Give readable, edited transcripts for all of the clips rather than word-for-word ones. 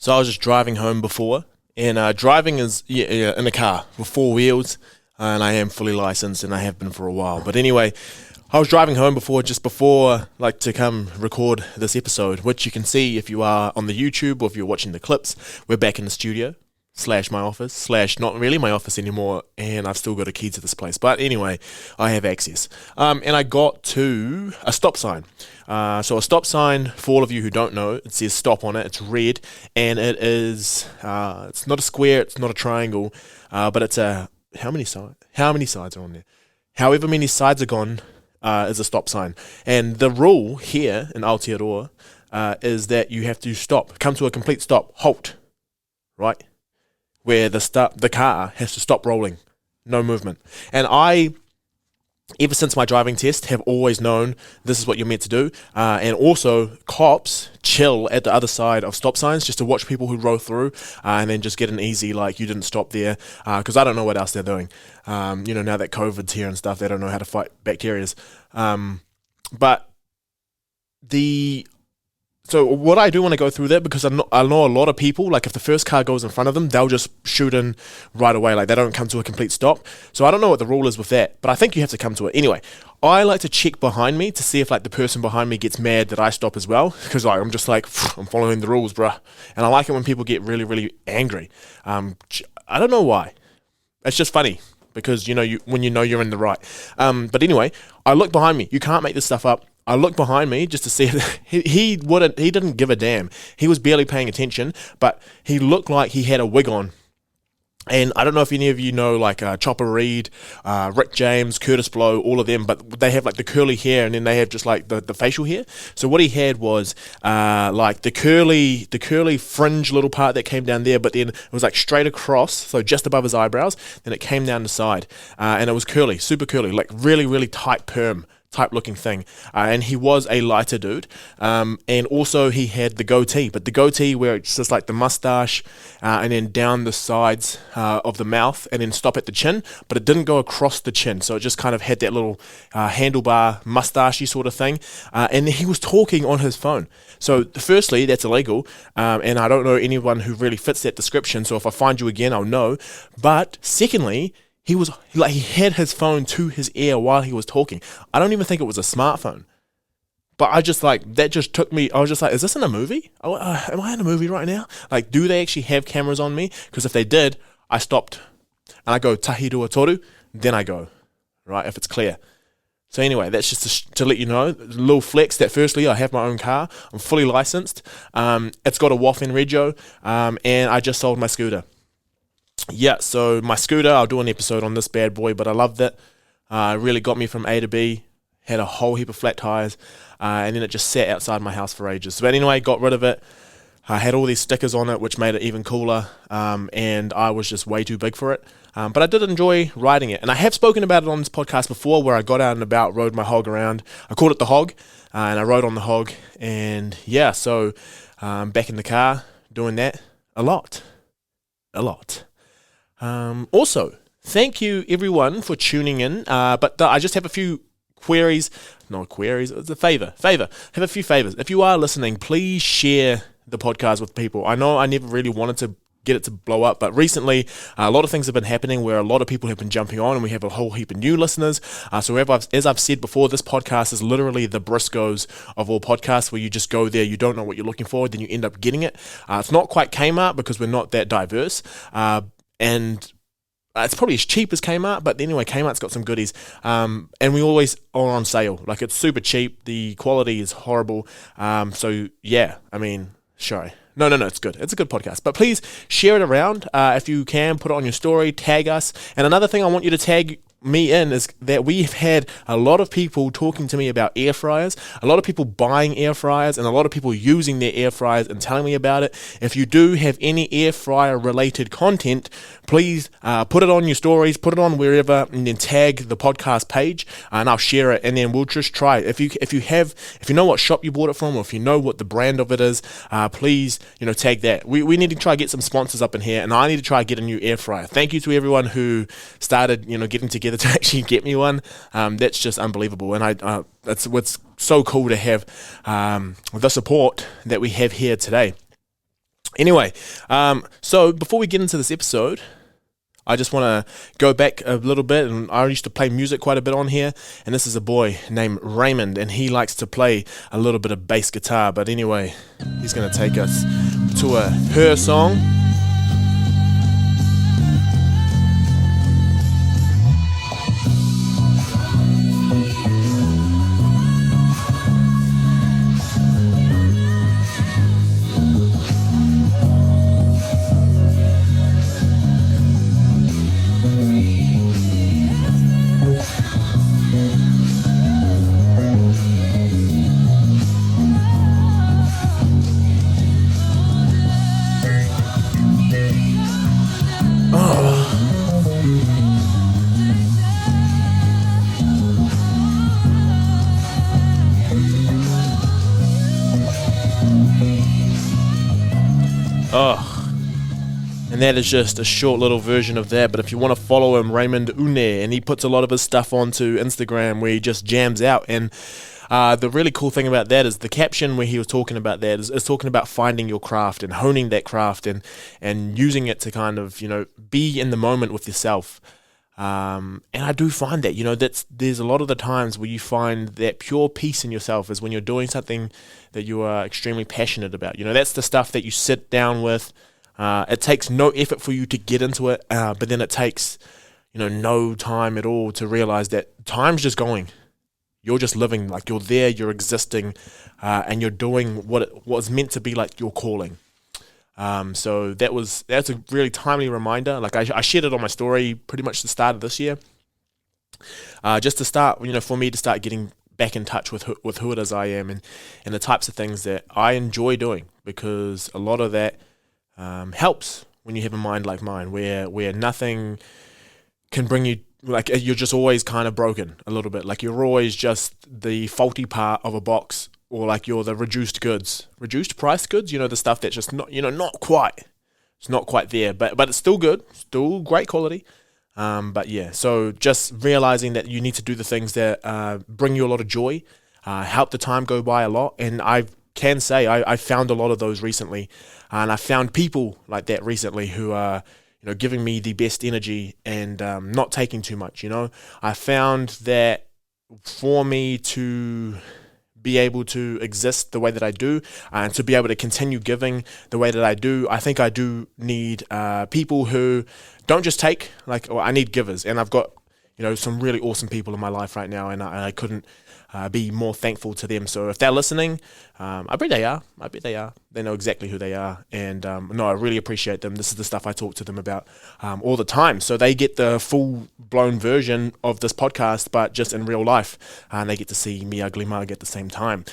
So I was just driving home before, and driving is in a car with four wheels, and I am fully licensed, and I have been for a while. But anyway, I was driving home just before, like, to come record this episode, which you can see if you are on the YouTube or if you're watching the clips. We're back in the studio, / my office, / not really my office anymore, and I've still got a key to this place. But anyway, I have access. And I got to a stop sign. So a stop sign, for all of you who don't know, it says stop on it. It's red, and it is, it's not a square, it's not a triangle, but it's a, how many sides are on there? However many sides are gone, is a stop sign. And the rule here in Aotearoa is that you have to stop, come to a complete stop, halt, right? Where the car has to stop rolling, no movement. And I, ever since my driving test, have always known this is what you're meant to do. And also, cops chill at the other side of stop signs just to watch people who roll through and then just get an easy, like, you didn't stop there, because I don't know what else they're doing. Now that COVID's here and stuff, they don't know how to fight bacteria. So what I do want to go through that, because I know a lot of people, like, if the first car goes in front of them, they'll just shoot in right away. Like, they don't come to a complete stop. So I don't know what the rule is with that, but I think you have to come to it. Anyway, I like to check behind me to see if, like, the person behind me gets mad that I stop as well, because, like, I'm just like, I'm following the rules, bruh. And I like it when people get really, really angry. I don't know why. It's just funny, because, when you know you're in the right. But anyway, I look behind me. You can't make this stuff up. I looked behind me just to see if he didn't give a damn. He was barely paying attention, but he looked like he had a wig on. And I don't know if any of you know, like, Chopper Reed, Rick James, Curtis Blow, all of them, but they have, like, the curly hair, and then they have just, like, the facial hair. So what he had was like the curly fringe little part that came down there, but then it was, like, straight across, so just above his eyebrows. Then it came down the side, and it was curly, super curly, like really, really tight perm type looking thing, and he was a lighter dude, and also he had the goatee, but the goatee where it's just like the mustache, and then down the sides of the mouth, and then stop at the chin, but it didn't go across the chin, so it just kind of had that little handlebar mustachey sort of thing, and he was talking on his phone. So firstly, that's illegal, and I don't know anyone who really fits that description, so if I find you again, I'll know. But secondly, he had his phone to his ear while he was talking. I don't even think it was a smartphone. But I just, like, that just took me, I was just like, is this in a movie? Am I in a movie right now? Like, do they actually have cameras on me? Because if they did, I stopped. And I go, tahi rua toru, then I go, right, if it's clear. So anyway, that's just to let you know, a little flex that firstly, I have my own car. I'm fully licensed. It's got a Waffen Rego, and I just sold my scooter. Yeah, so my scooter, I'll do an episode on this bad boy, but I loved it. It really got me from A to B, had a whole heap of flat tires, and then it just sat outside my house for ages. So anyway, got rid of it. I had all these stickers on it, which made it even cooler, and I was just way too big for it. But I did enjoy riding it, and I have spoken about it on this podcast before, where I got out and about, rode my hog around. I called it the hog, and I rode on the hog, and yeah, so back in the car, doing that a lot. Also, thank you everyone for tuning in, but I just have a few queries, not queries, it's a favor, have a few favors. If you are listening, please share the podcast with people. I know I never really wanted to get it to blow up, but recently a lot of things have been happening where a lot of people have been jumping on, and we have a whole heap of new listeners. So as I've said before, this podcast is literally the Briscoes of all podcasts, where you just go there, you don't know what you're looking for, then you end up getting it. It's not quite Kmart because we're not that diverse, and it's probably as cheap as Kmart, but anyway, Kmart's got some goodies, and we always are on sale. Like, it's super cheap, the quality is horrible, so yeah, I mean, sure. No, it's good. It's a good podcast. But please share it around if you can. Put it on your story. Tag us. And another thing I want you to tag me in is that we've had a lot of people talking to me about air fryers, a lot of people buying air fryers, and a lot of people using their air fryers and telling me about it. If you do have any air fryer related content, please put it on your stories, put it on wherever, and then tag the podcast page, and I'll share it, and then we'll just try it. If you know what shop you bought it from, or if you know what the brand of it is, please tag that. We need to try to get some sponsors up in here, and I need to try to get a new air fryer. Thank you to everyone who started getting together to actually get me one. That's just unbelievable, and it's so cool to have the support that we have here today. Anyway, so before we get into this episode, I just want to go back a little bit, and I used to play music quite a bit on here, and this is a boy named Raymond, and he likes to play a little bit of bass guitar, but anyway, he's going to take us to a Her song. And that is just a short little version of that. But if you want to follow him, Raymond Une, and he puts a lot of his stuff onto Instagram where he just jams out. And the really cool thing about that is the caption where he was talking about that is talking about finding your craft and honing that craft and using it to kind of, be in the moment with yourself. And I do find that, there's a lot of the times where you find that pure peace in yourself is when you're doing something that you are extremely passionate about. That's the stuff that you sit down with. It takes no effort for you to get into it, but then it takes, no time at all to realize that time's just going. You're just living, like you're there, you're existing, and you're doing what was meant to be like your calling. So that's a really timely reminder. Like I shared it on my story pretty much the start of this year, just to start, for me to start getting back in touch with who it is I am and the types of things that I enjoy doing, because a lot of that helps when you have a mind like mine, where nothing can bring you, like you're just always kind of broken a little bit, like you're always just the faulty part of a box, or like you're the reduced price goods, the stuff that's just not, not quite, it's not quite there, but it's still good, still great quality. But yeah, so just realizing that you need to do the things that bring you a lot of joy, help the time go by a lot, and I can say I found a lot of those recently. And I found people like that recently who are, giving me the best energy and not taking too much, I found that for me to be able to exist the way that I do and to be able to continue giving the way that I do, I think I do need people who don't just take, I need givers. And I've got, some really awesome people in my life right now, and I couldn't be more thankful to them. So if they're listening, I bet they are. They know exactly who they are. And I really appreciate them. This is the stuff I talk to them about all the time. So they get the full-blown version of this podcast, but just in real life. And they get to see me ugly mug at the same time.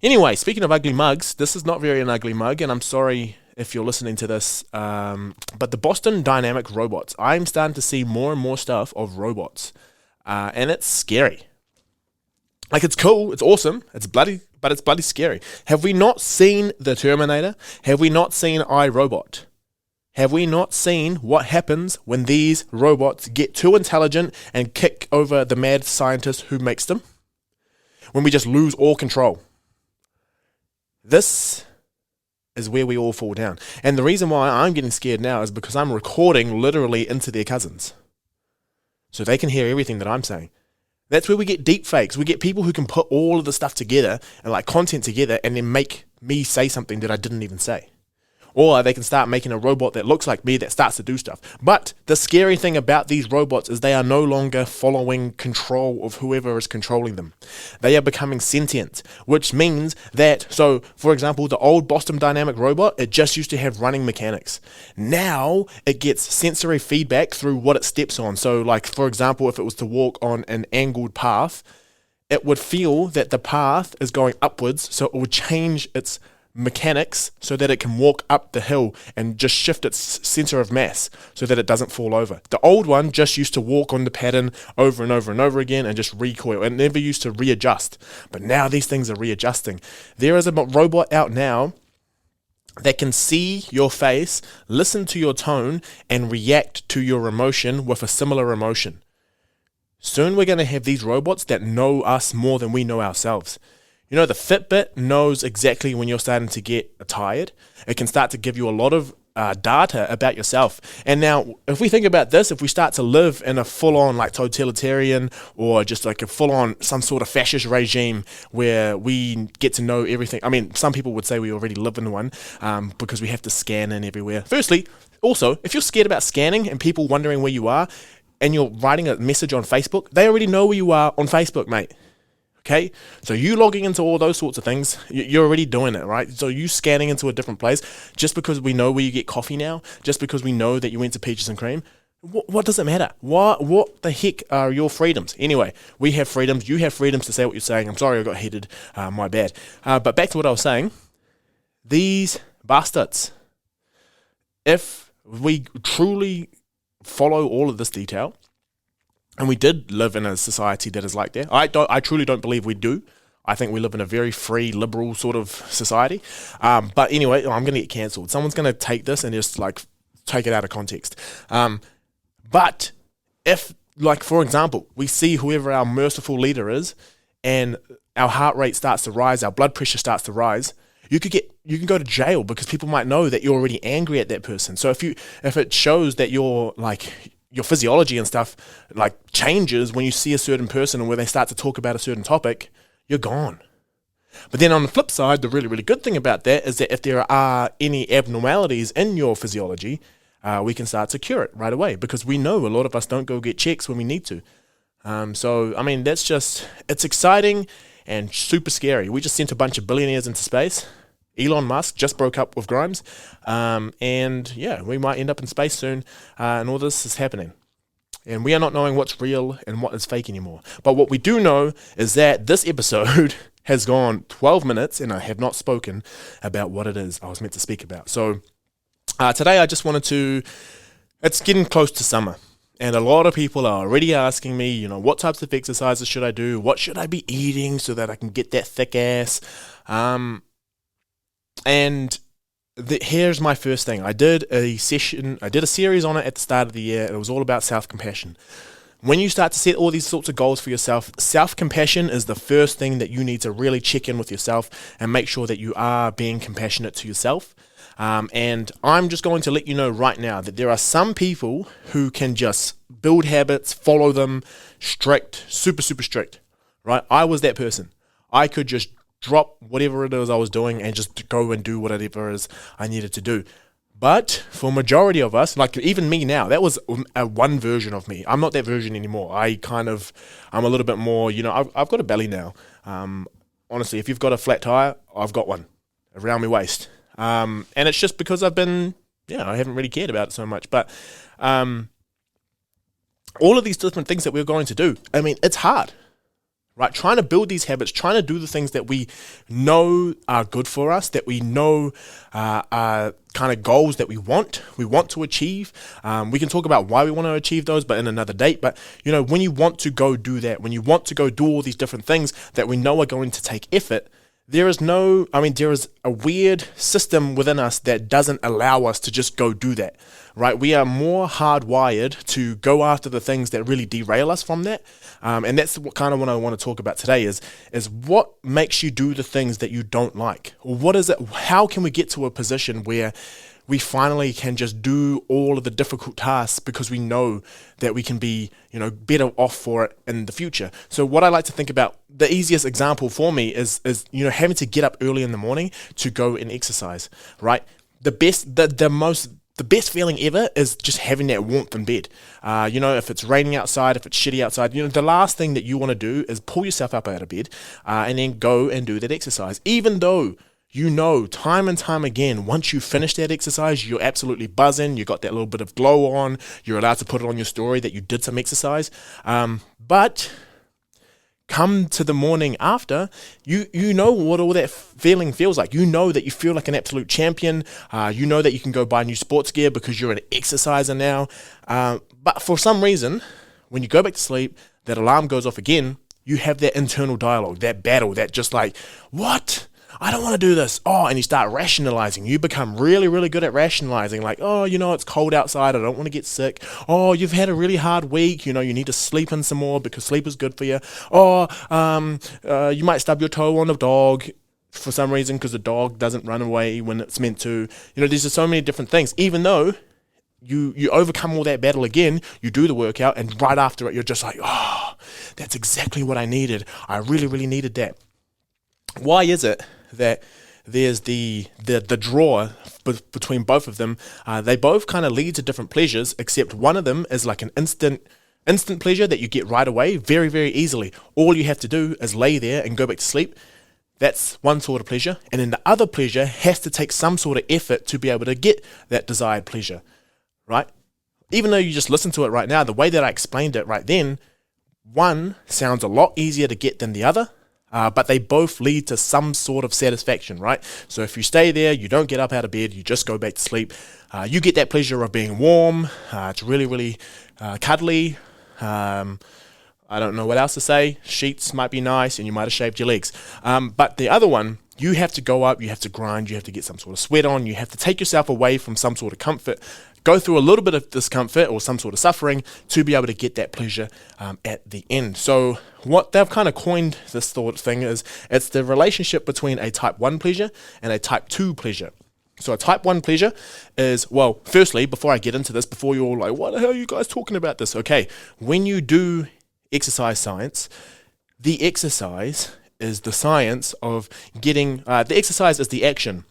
Anyway, speaking of ugly mugs, this is not very an ugly mug, and I'm sorry if you're listening to this, but the Boston Dynamic robots. I'm starting to see more and more stuff of robots, and it's scary. Like, it's cool, it's awesome, but it's bloody scary. Have we not seen The Terminator? Have we not seen iRobot? Have we not seen what happens when these robots get too intelligent and kick over the mad scientist who makes them? When we just lose all control. This is where we all fall down. And the reason why I'm getting scared now is because I'm recording literally into their cousins. So they can hear everything that I'm saying. That's where we get deep fakes. We get people who can put all of the stuff together and like content together and then make me say something that I didn't even say. Or they can start making a robot that looks like me that starts to do stuff. But the scary thing about these robots is they are no longer following control of whoever is controlling them. They are becoming sentient, which means that, so for example, the old Boston Dynamic robot, it just used to have running mechanics. Now it gets sensory feedback through what it steps on. So like, for example, if it was to walk on an angled path, it would feel that the path is going upwards, so it would change its mechanics so that it can walk up the hill and just shift its center of mass so that it doesn't fall over. The old one just used to walk on the pattern over and over and over again and just recoil. It never used to readjust. But now these things are readjusting. There is a robot out now that can see your face, listen to your tone, and react to your emotion with a similar emotion. Soon we're going to have these robots that know us more than we know ourselves. You know, the Fitbit knows exactly when you're starting to get tired. It can start to give you a lot of data about yourself. And now, if we think about this, if we start to live in a full-on like totalitarian or just like a full-on some sort of fascist regime where we get to know everything. I mean, some people would say we already live in one because we have to scan in everywhere. Firstly, also, if you're scared about scanning and people wondering where you are and you're writing a message on Facebook, they already know where you are on Facebook, mate. Okay, so you logging into all those sorts of things, you're already doing it, right? So you scanning into a different place just because we know where you get coffee now, just because we know that you went to Peaches and Cream. What does it matter? What the heck are your freedoms? Anyway, we have freedoms. You have freedoms to say what you're saying. I'm sorry I got heated. My bad. But back to what I was saying. These bastards, if we truly follow all of this detail, and we did live in a society that is like that. I truly don't believe we do. I think we live in a very free, liberal sort of society. But anyway, I'm going to get cancelled. Someone's going to take this and just like take it out of context. But if, like, for example, we see whoever our merciful leader is and our heart rate starts to rise, our blood pressure starts to rise, you can go to jail because people might know that you're already angry at that person. So if it shows that you're like, your physiology and stuff like changes when you see a certain person and when they start to talk about a certain topic, you're gone. But then on the flip side, the really, really good thing about that is that if there are any abnormalities in your physiology, we can start to cure it right away because we know a lot of us don't go get checks when we need to. So, I mean, it's exciting and super scary. We just sent a bunch of billionaires into space. Elon Musk just broke up with Grimes, and yeah, we might end up in space soon, and all this is happening. And we are not knowing what's real and what is fake anymore. But what we do know is that this episode has gone 12 minutes, and I have not spoken about what it is I was meant to speak about. So today I just wanted to, it's getting close to summer. And a lot of people are already asking me, you know, what types of exercises should I do? What should I be eating so that I can get that thick ass? And here's my first thing. I did a series on it at the start of the year, and it was all about self-compassion. When you start to set all these sorts of goals for yourself, self-compassion is the first thing that you need to really check in with yourself and make sure that you are being compassionate to yourself. And I'm just going to let you know right now that there are some people who can just build habits, follow them, strict, super, super strict, right? I was that person. I could just drop whatever it is I was doing and just go and do whatever it is I needed to do. But for majority of us, like even me now, that was one version of me. I'm not that version anymore. I'm a little bit more, you know, I've got a belly now. Honestly, if you've got a flat tire, I've got one around my waist. And it's just because I haven't really cared about it so much. But all of these different things that we're going to do, I mean, it's hard. Right, trying to build these habits, trying to do the things that we know are good for us, that we know are kind of goals that we want to achieve. We can talk about why we want to achieve those, but in another date. But, you know, when you want to go do that, when you want to go do all these different things that we know are going to take effort, there is a weird system within us that doesn't allow us to just go do that, right? We are more hardwired to go after the things that really derail us from that. And that's what I want to talk about today is what makes you do the things that you don't like? Or what is it? How can we get to a position where we finally can just do all of the difficult tasks because we know that we can be, you know, better off for it in the future. So what I like to think about, the easiest example for me is you know, having to get up early in the morning to go and exercise, right? The best feeling ever is just having that warmth in bed. You know, if it's raining outside, if it's shitty outside, you know, the last thing that you want to do is pull yourself up out of bed and then go and do that exercise, even though you know, time and time again, once you finish that exercise, you're absolutely buzzing, you got that little bit of glow on, you're allowed to put it on your story that you did some exercise. But come to the morning after, you know what all that feeling feels like. You know that you feel like an absolute champion. You know that you can go buy new sports gear because you're an exerciser now. But for some reason, when you go back to sleep, that alarm goes off again, you have that internal dialogue, that battle, that just like, what? I don't want to do this. Oh, and you start rationalizing. You become really, really good at rationalizing. Like, oh, it's cold outside. I don't want to get sick. Oh, you've had a really hard week. You need to sleep in some more because sleep is good for you. Or you might stub your toe on a dog for some reason because the dog doesn't run away when it's meant to. There's just so many different things. Even though you overcome all that battle again, you do the workout, and right after it, you're just like, oh, that's exactly what I needed. I really, really needed that. Why is it that there's the draw between both of them? They both kind of lead to different pleasures, except one of them is like an instant pleasure that you get right away, very, very easily. All you have to do is lay there and go back to sleep. That's one sort of pleasure. And then the other pleasure has to take some sort of effort to be able to get that desired pleasure, right? Even though you just listen to it right now, the way that I explained it right then, one sounds a lot easier to get than the other. But they both lead to some sort of satisfaction, right? So if you stay there, you don't get up out of bed, you just go back to sleep. You get that pleasure of being warm. It's really, really cuddly. I don't know what else to say. Sheets might be nice, and you might have shaved your legs. But the other one, you have to go up, you have to grind, you have to get some sort of sweat on, you have to take yourself away from some sort of comfort, go through a little bit of discomfort or some sort of suffering to be able to get that pleasure at the end. So what they've kind of coined this thought thing is, it's the relationship between a type 1 pleasure and a type 2 pleasure. So a type 1 pleasure is, well, firstly, before I get into this, before you're all like, what the hell are you guys talking about this? Okay, when you do exercise science, the exercise is the science of getting, the exercise is the action.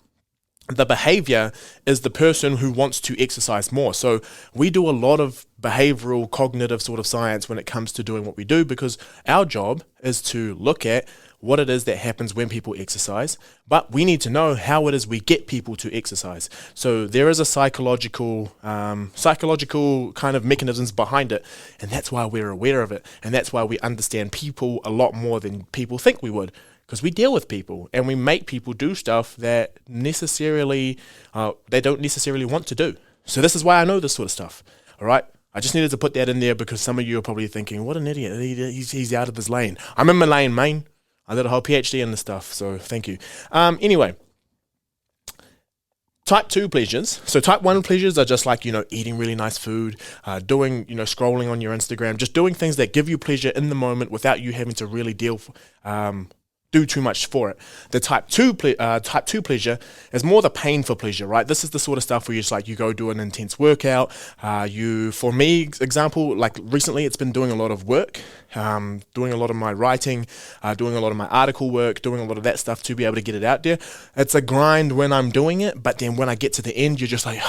The behavior is the person who wants to exercise more. So we do a lot of behavioral, cognitive sort of science when it comes to doing what we do, because our job is to look at what it is that happens when people exercise, but we need to know how it is we get people to exercise. So there is a psychological kind of mechanisms behind it, and that's why we're aware of it, and that's why we understand people a lot more than people think we would. Because we deal with people and we make people do stuff that they don't necessarily want to do. So this is why I know this sort of stuff. All right. I just needed to put that in there because some of you are probably thinking, what an idiot. He's out of his lane. I'm in my lane, man. I did a whole PhD in this stuff. So thank you. Anyway, type 2 pleasures. So type 1 pleasures are just like, eating really nice food, doing, scrolling on your Instagram, just doing things that give you pleasure in the moment without you having to really do too much for it. The type 2 pleasure is more the painful pleasure, right? This is the sort of stuff where you go do an intense workout. For me, example, like recently it's been doing a lot of work, doing a lot of my writing, doing a lot of my article work, doing a lot of that stuff to be able to get it out there. It's a grind when I'm doing it, but then when I get to the end, you're just like,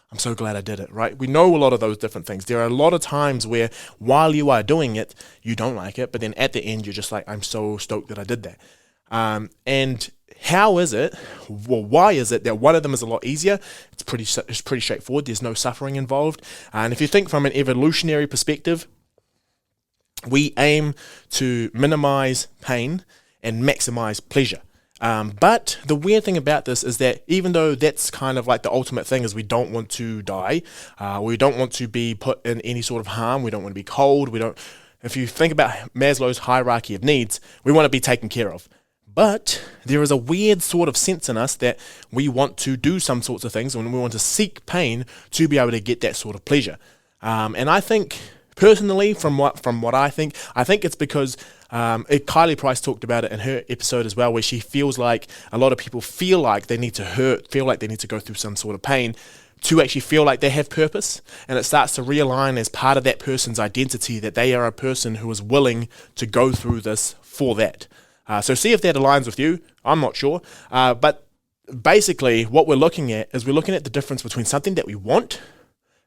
I'm so glad I did it, right? We know a lot of those different things. There are a lot of times where while you are doing it, you don't like it, but then at the end, you're just like, I'm so stoked that I did that. And how is it, well, why is it that one of them is a lot easier? It's pretty straightforward. There's no suffering involved. And if you think from an evolutionary perspective, we aim to minimize pain and maximize pleasure. But the weird thing about this is that even though that's kind of like the ultimate thing is we don't want to die, we don't want to be put in any sort of harm, we don't want to be cold, if you think about Maslow's hierarchy of needs, we want to be taken care of. But there is a weird sort of sense in us that we want to do some sorts of things and we want to seek pain to be able to get that sort of pleasure. And I think personally, from what I think it's because Kylie Price talked about it in her episode as well, where she feels like a lot of people feel like they need to hurt, feel like they need to go through some sort of pain to actually feel like they have purpose, and it starts to realign as part of that person's identity that they are a person who is willing to go through this for that. So see if that aligns with you. I'm not sure, but basically what we're looking at is the difference between something that we want.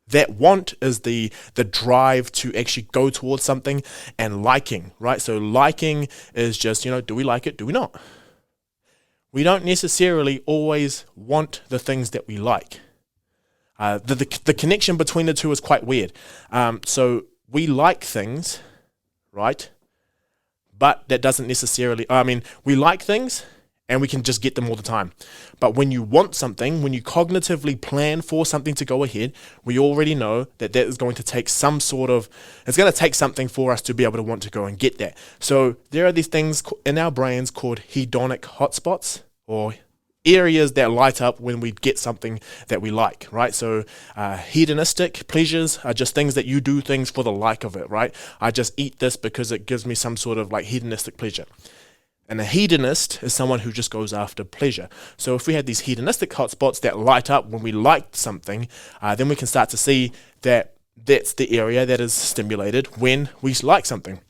That want is the drive to actually go towards something, and liking, right? So liking is just, do we like it? Do we not? We don't necessarily always want the things that we like. The connection between the two is quite weird. So we like things, right? But that doesn't necessarily, we like things and we can just get them all the time. But when you want something, when you cognitively plan for something to go ahead, we already know that is going to take it's going to take something for us to be able to want to go and get that. So there are these things in our brains called hedonic hotspots, or areas that light up when we get something that we like, right? So hedonistic pleasures are just things that you do things for the like of it, right? I just eat this because it gives me some sort of like hedonistic pleasure. And a hedonist is someone who just goes after pleasure. So if we had these hedonistic hotspots that light up when we liked something, then we can start to see that that's the area that is stimulated when we like something.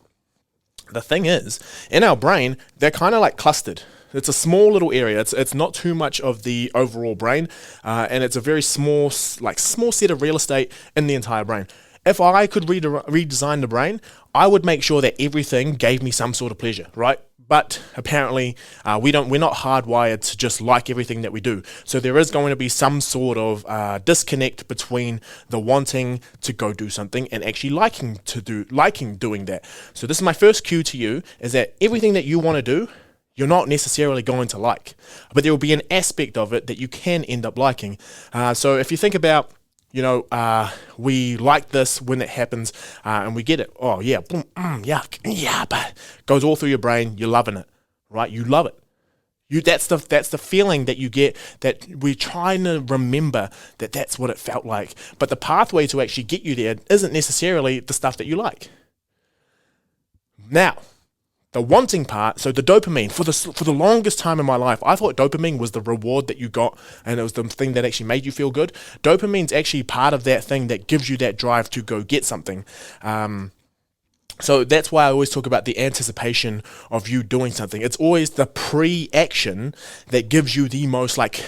The thing is, in our brain, they're kind of like clustered. It's a small little area. It's not too much of the overall brain, and it's a very small set of real estate in the entire brain. If I could redesign the brain, I would make sure that everything gave me some sort of pleasure, right? But apparently, we're not hardwired to just like everything that we do. So there is going to be some sort of disconnect between the wanting to go do something and actually liking doing that. So this is my first cue to you: is that everything that you want to do, you're not necessarily going to like, but there will be an aspect of it that you can end up liking. So if you think about, we like this when it happens, and we get it. Oh yeah, boom, yuck, yeah, but goes all through your brain. You're loving it, right? You love it. That's the feeling that you get, that we're trying to remember that's what it felt like. But the pathway to actually get you there isn't necessarily the stuff that you like. Now, the wanting part, so the dopamine, for the longest time in my life, I thought dopamine was the reward that you got, and it was the thing that actually made you feel good. Dopamine's actually part of that thing that gives you that drive to go get something. So that's why I always talk about the anticipation of you doing something. It's always the pre-action that gives you the most, like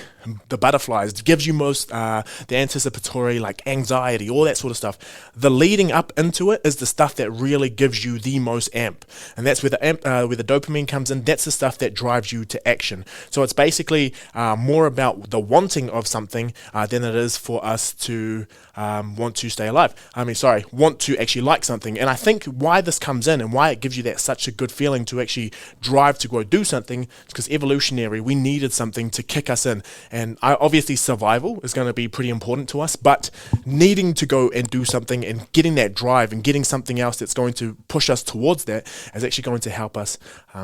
the butterflies, gives you most the anticipatory, like anxiety, all that sort of stuff. The leading up into it is the stuff that really gives you the most amp, and that's where the dopamine comes in. That's the stuff that drives you to action. So it's basically more about the wanting of something than it is for us to want to stay alive. Want to actually like something. And I think why this comes in and why it gives you that such a good feeling to actually drive to go do something is because evolutionary, we needed something to kick us in. And obviously survival is going to be pretty important to us, but needing to go and do something and getting that drive and getting something else that's going to push us towards that is actually going to help us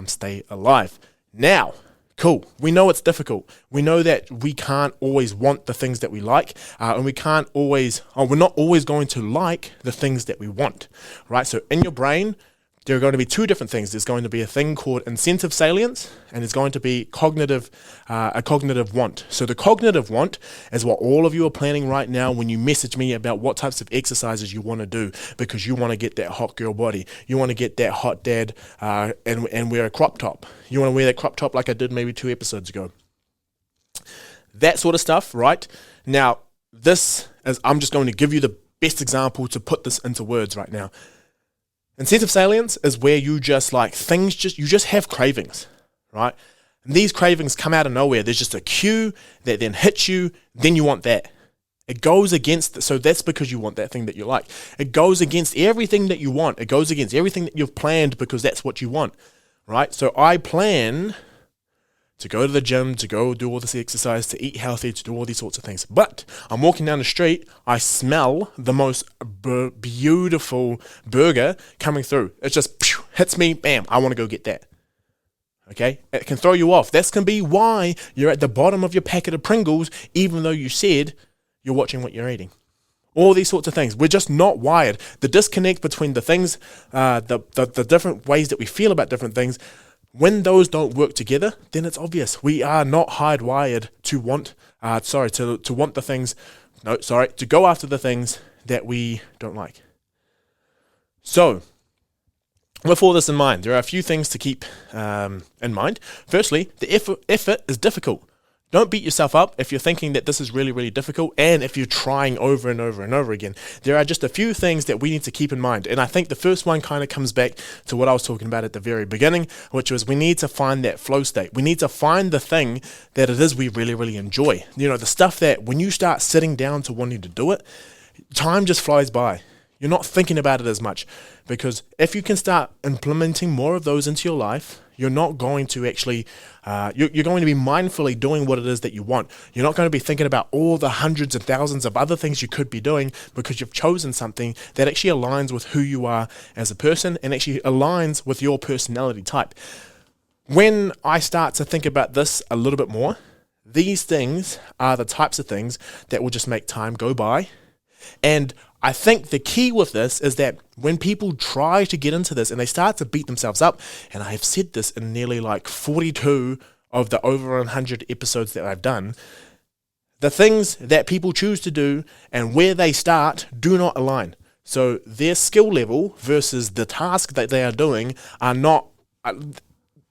stay alive. Now, cool. We know it's difficult. We know that we can't always want the things that we like, and we're not always going to like the things that we want, right? So in your brain, there are going to be two different things. There's going to be a thing called incentive salience, and there's going to be a cognitive want. So the cognitive want is what all of you are planning right now when you message me about what types of exercises you want to do, because you want to get that hot girl body. You want to get that hot dad and wear a crop top. You want to wear that crop top like I did maybe 2 episodes ago. That sort of stuff, right? Now, I'm just going to give you the best example to put this into words right now. Incentive salience is where you just have cravings, right? And these cravings come out of nowhere. There's just a cue that then hits you, then you want that. It goes against, so that's because you want that thing that you like. It goes against everything that you want. It goes against everything that you've planned because that's what you want, right? So I plan to go to the gym, to go do all this exercise, to eat healthy, to do all these sorts of things. But I'm walking down the street, I smell the most beautiful burger coming through. It just hits me, bam, I want to go get that. Okay? It can throw you off. That can be why you're at the bottom of your packet of Pringles, even though you said you're watching what you're eating. All these sorts of things. We're just not wired. The disconnect between the things, the different ways that we feel about different things, when those don't work together, then it's obvious. We are not hardwired to want, to want the things, to go after the things that we don't like. So, with all this in mind, there are a few things to keep in mind. Firstly, the effort is difficult. Don't beat yourself up if you're thinking that this is really, really difficult, and if you're trying over and over and over again. There are just a few things that we need to keep in mind. And I think the first one kind of comes back to what I was talking about at the very beginning, which was we need to find that flow state. We need to find the thing that it is we really, really enjoy. The stuff that when you start sitting down to wanting to do it, time just flies by. You're not thinking about it as much, because if you can start implementing more of those into your life, you're not going to actually You're going to be mindfully doing what it is that you want. You're not going to be thinking about all the hundreds and thousands of other things you could be doing, because you've chosen something that actually aligns with who you are as a person and actually aligns with your personality type. When I start to think about this a little bit more, these things are the types of things that will just make time go by. And I think the key with this is that when people try to get into this and they start to beat themselves up, and I have said this in nearly like 42 of the over 100 episodes that I've done, the things that people choose to do and where they start do not align. So their skill level versus the task that they are doing are not...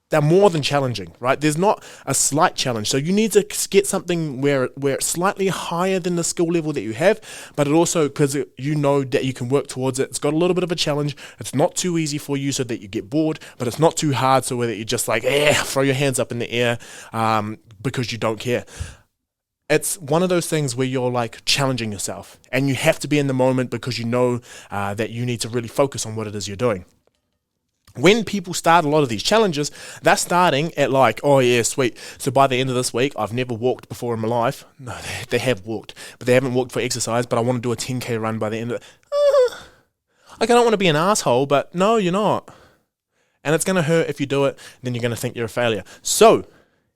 they're more than challenging, right? There's not a slight challenge. So you need to get something where it's slightly higher than the skill level that you have, but it also, because you know that you can work towards it, it's got a little bit of a challenge. It's not too easy for you so that you get bored, but it's not too hard so that you just like, throw your hands up in the air because you don't care. It's one of those things where you're like challenging yourself, and you have to be in the moment because you know that you need to really focus on what it is you're doing. When people start a lot of these challenges, they're starting at like, oh yeah, sweet. So by the end of this week, I've never walked before in my life. No, they have walked, but they haven't walked for exercise, but I want to do a 10K run by the end of it. Like, I don't want to be an asshole, but no, you're not. And it's going to hurt if you do it, then you're going to think you're a failure. So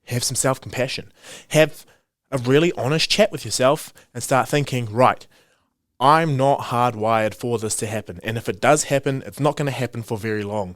have some self-compassion. Have a really honest chat with yourself and start thinking, right, I'm not hardwired for this to happen. And if it does happen, it's not going to happen for very long.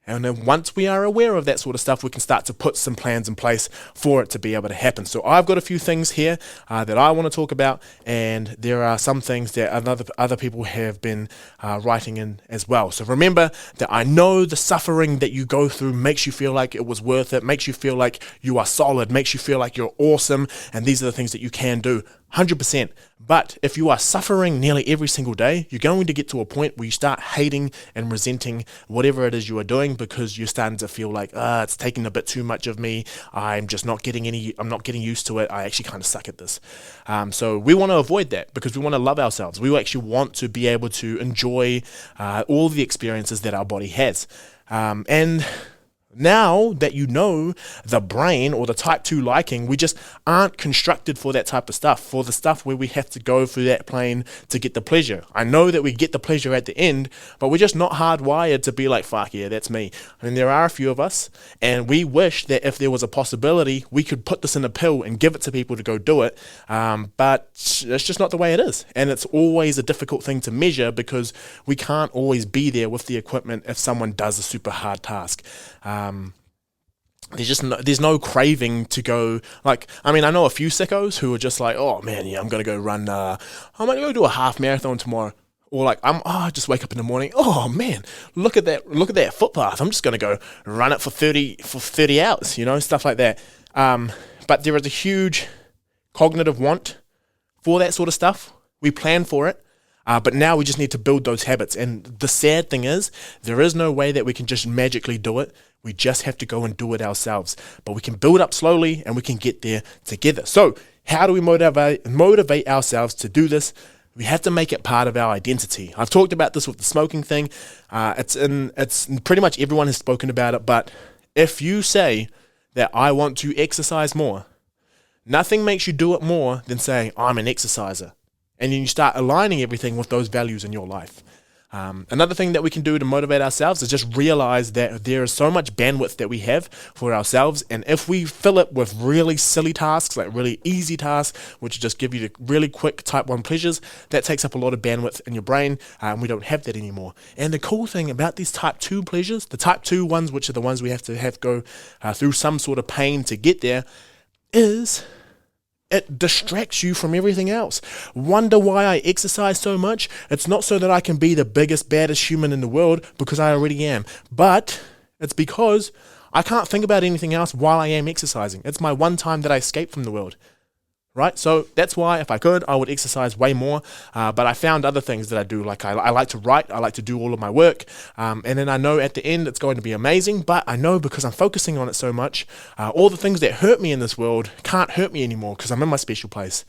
And then once we are aware of that sort of stuff, we can start to put some plans in place for it to be able to happen. So I've got a few things here that I want to talk about, and there are some things that other people have been writing in as well. So remember that I know the suffering that you go through makes you feel like it was worth it, makes you feel like you are solid, makes you feel like you're awesome, and these are the things that you can do. 100%. But if you are suffering nearly every single day, you're going to get to a point where you start hating and resenting whatever it is you are doing, because you're starting to feel like, it's taking a bit too much of me. I'm not getting used to it. I actually kind of suck at this. So we want to avoid that, because we want to love ourselves. We actually want to be able to enjoy all the experiences that our body has. And now that you know the brain or the type 2 liking, we just aren't constructed for that type of stuff, for the stuff where we have to go through that plane to get the pleasure. I know that we get the pleasure at the end, but we're just not hardwired to be like, fuck yeah, that's me. I mean, there are a few of us, and we wish that if there was a possibility, we could put this in a pill and give it to people to go do it, but it's just not the way it is. And it's always a difficult thing to measure, because we can't always be there with the equipment if someone does a super hard task. There's no craving to go, like, I mean, I know a few sickos who are just like, oh man, yeah, I'm going to go run, I'm going to go do a half marathon tomorrow. Or like, I just wake up in the morning, oh man, look at that footpath. I'm just going to go run it for 30 hours, stuff like that. But there is a huge cognitive want for that sort of stuff. We plan for it. But now we just need to build those habits. And the sad thing is, there is no way that we can just magically do it. We just have to go and do it ourselves. But we can build up slowly, and we can get there together. So how do we motivate ourselves to do this? We have to make it part of our identity. I've talked about this with the smoking thing. It's pretty much everyone has spoken about it. But if you say that I want to exercise more, nothing makes you do it more than saying I'm an exerciser. And then you start aligning everything with those values in your life. Another thing that we can do to motivate ourselves is just realize that there is so much bandwidth that we have for ourselves. And if we fill it with really silly tasks, like really easy tasks, which just give you the really quick type 1 pleasures, that takes up a lot of bandwidth in your brain, and we don't have that anymore. And the cool thing about these type 2 pleasures, the type 2 ones, which are the ones we have to go through some sort of pain to get there, is it distracts you from everything else. Wonder why I exercise so much? It's not so that I can be the biggest, baddest human in the world, because I already am. But it's because I can't think about anything else while I am exercising. It's my one time that I escape from the world. Right? So that's why, if I could, I would exercise way more. But I found other things that I do. Like I like to write. I like to do all of my work. And then I know at the end it's going to be amazing. But I know, because I'm focusing on it so much, all the things that hurt me in this world can't hurt me anymore, because I'm in my special place.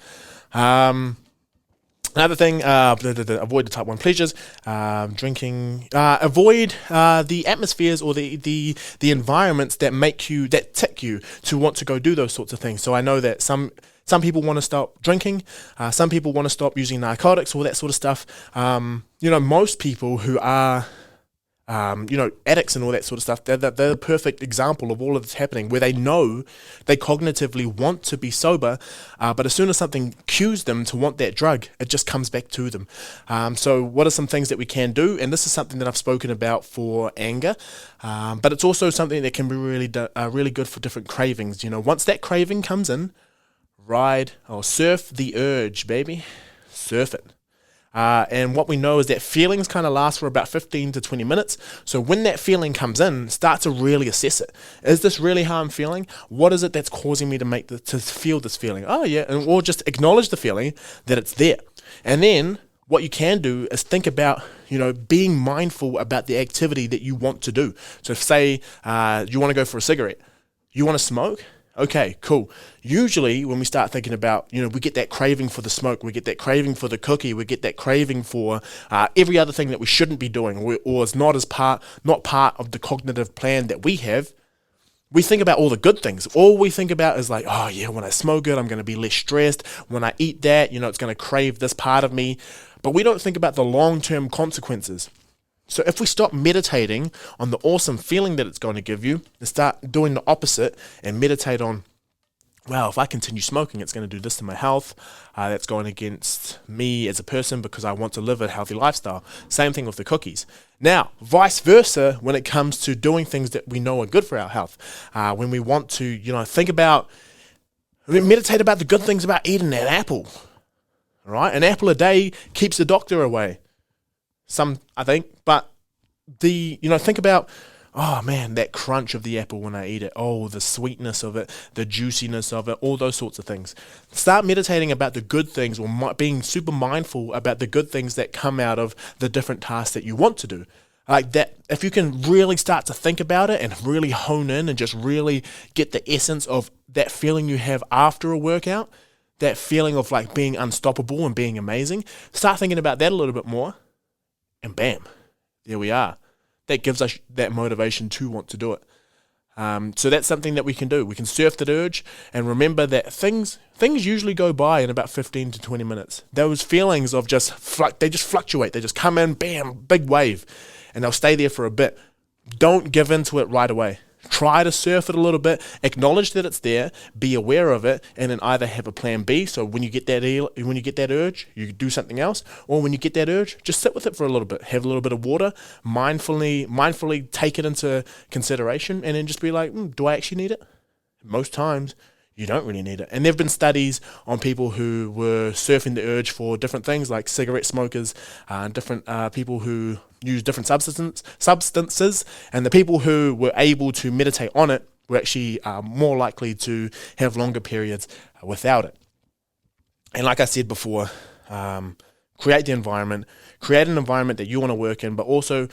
Another thing, avoid the type 1 pleasures, drinking, avoid the atmospheres or the environments that tick you to want to go do those sorts of things. So I know that some people want to stop drinking, some people want to stop using narcotics, all that sort of stuff. Most people who are addicts and all that sort of stuff, they're the perfect example of all of this happening, where they know they cognitively want to be sober, but as soon as something cues them to want that drug, it just comes back to them. So what are some things that we can do? And this is something that I've spoken about for anger, but it's also something that can be really good for different cravings. Once that craving comes in, surf the urge, baby. Surf it. And what we know is that feelings kind of last for about 15 to 20 minutes. So when that feeling comes in, start to really assess it. Is this really how I'm feeling? What is it that's causing me to feel this feeling? Oh yeah, or just acknowledge the feeling that it's there. And then what you can do is think about, being mindful about the activity that you want to do. So if, say, you want to go for a cigarette, you want to smoke. Okay, cool. Usually when we start thinking about, we get that craving for the smoke, we get that craving for the cookie, we get that craving for every other thing that we shouldn't be doing, or is not part of the cognitive plan that we have. We think about all the good things. All we think about is like, oh yeah, when I smoke it, I'm going to be less stressed. When I eat that, it's going to crave this part of me. But we don't think about the long-term consequences. So if we stop meditating on the awesome feeling that it's going to give you and start doing the opposite and meditate on, wow, if I continue smoking, it's going to do this to my health. That's going against me as a person because I want to live a healthy lifestyle. Same thing with the cookies. Now, vice versa, when it comes to doing things that we know are good for our health, when we want to, meditate about the good things about eating that apple. All right, an apple a day keeps the doctor away. Some, I think, but think about, oh man, that crunch of the apple when I eat it. Oh, the sweetness of it, the juiciness of it, all those sorts of things. Start meditating about the good things, or being super mindful about the good things that come out of the different tasks that you want to do. Like that, if you can really start to think about it and really hone in and just really get the essence of that feeling you have after a workout, that feeling of like being unstoppable and being amazing, start thinking about that a little bit more. And bam, there we are. That gives us that motivation to want to do it. So that's something that we can do. We can surf that urge and remember that things usually go by in about 15 to 20 minutes. Those feelings of they just fluctuate. They just come in, bam, big wave, and they'll stay there for a bit. Don't give in to it right away. Try to surf it a little bit, acknowledge that it's there, be aware of it, and then either have a plan B. So when you get that urge, you do something else, or when you get that urge, just sit with it for a little bit, have a little bit of water, mindfully take it into consideration, and then just be like, do I actually need it? Most times, you don't really need it. And there have been studies on people who were surfing the urge for different things, like cigarette smokers, different people who use different substances, and the people who were able to meditate on it were actually more likely to have longer periods without it. And like I said before, create an environment that you want to work in, but also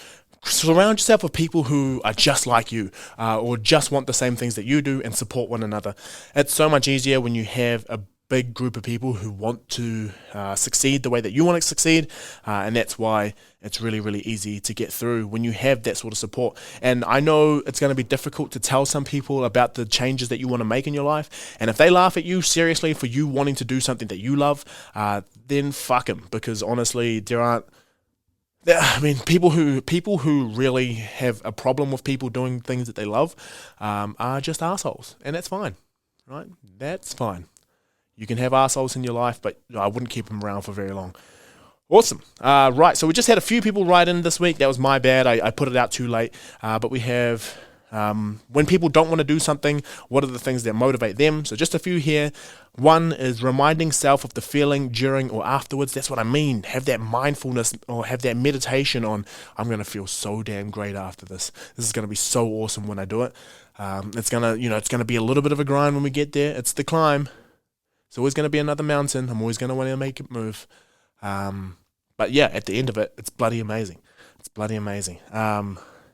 surround yourself with people who are just like you, or just want the same things that you do, and support one another. It's so much easier when you have a big group of people who want to succeed the way that you want to succeed, and that's why it's really, really easy to get through when you have that sort of support. And I know it's going to be difficult to tell some people about the changes that you want to make in your life, and if they laugh at you seriously for you wanting to do something that you love, then fuck them, because honestly, people who really have a problem with people doing things that they love are just assholes, and that's fine, right? That's fine. You can have assholes in your life, but I wouldn't keep them around for very long. Awesome. Right, so we just had a few people write in this week. That was my bad. I put it out too late. But we have, when people don't want to do something, what are the things that motivate them? So just a few here. One is reminding self of the feeling during or afterwards. That's what I mean. Have that mindfulness or have that meditation on, I'm going to feel so damn great after this. This is going to be so awesome when I do it. It's going to be a little bit of a grind when we get there. It's the climb. It's always going to be another mountain. I'm always going to want to make it move. But yeah, at the end of it, it's bloody amazing. It's bloody amazing.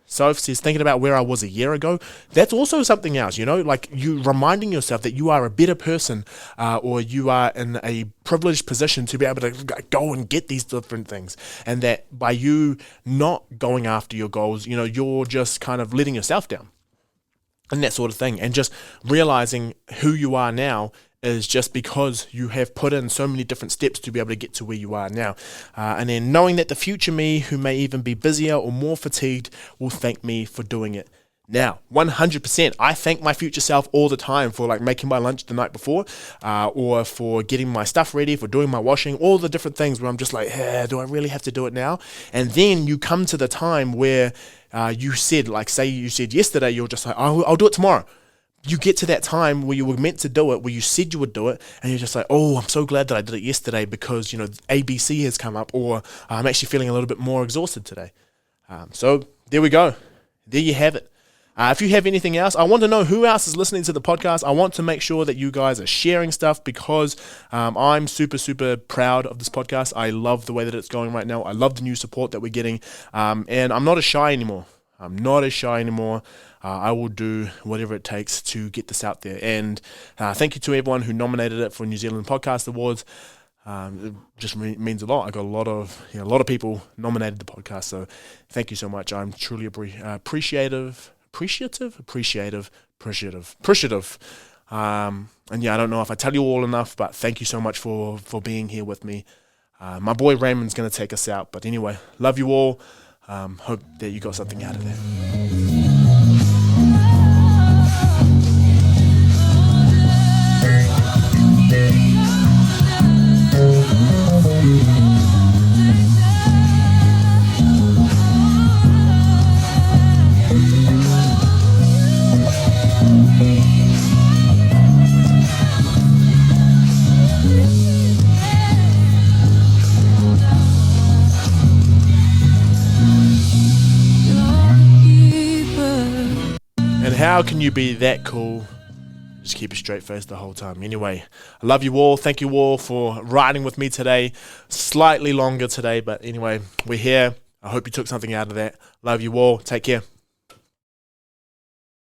Soph says, thinking about where I was a year ago. That's also something else, like you reminding yourself that you are a better person, or you are in a privileged position to be able to go and get these different things. And that by you not going after your goals, you're just kind of letting yourself down and that sort of thing. And just realizing who you are now is just because you have put in so many different steps to be able to get to where you are now. And then knowing that the future me, who may even be busier or more fatigued, will thank me for doing it now. 100%. I thank my future self all the time for like making my lunch the night before, or for getting my stuff ready, for doing my washing, all the different things where I'm just like, do I really have to do it now? And then you come to the time where you said, like, say you said yesterday, you're just like, I'll do it tomorrow. You get to that time where you were meant to do it, where you said you would do it, and you're just like, oh, I'm so glad that I did it yesterday because, ABC has come up, or I'm actually feeling a little bit more exhausted today. So there we go. There you have it. If you have anything else, I want to know who else is listening to the podcast. I want to make sure that you guys are sharing stuff because I'm super, super proud of this podcast. I love the way that it's going right now. I love the new support that we're getting, and I'm not as shy anymore. I will do whatever it takes to get this out there. And thank you to everyone who nominated it for New Zealand Podcast Awards. It just means a lot. I got a lot of people nominated the podcast. So thank you so much. I'm truly appreciative. And yeah, I don't know if I tell you all enough, but thank you so much for being here with me. My boy Raymond's going to take us out. But anyway, love you all. Hope that you got something out of that. How can you be that cool? Just keep a straight face the whole time. Anyway, I love you all. Thank you all for riding with me today. Slightly longer today, but anyway, we're here. I hope you took something out of that. Love you all. Take care.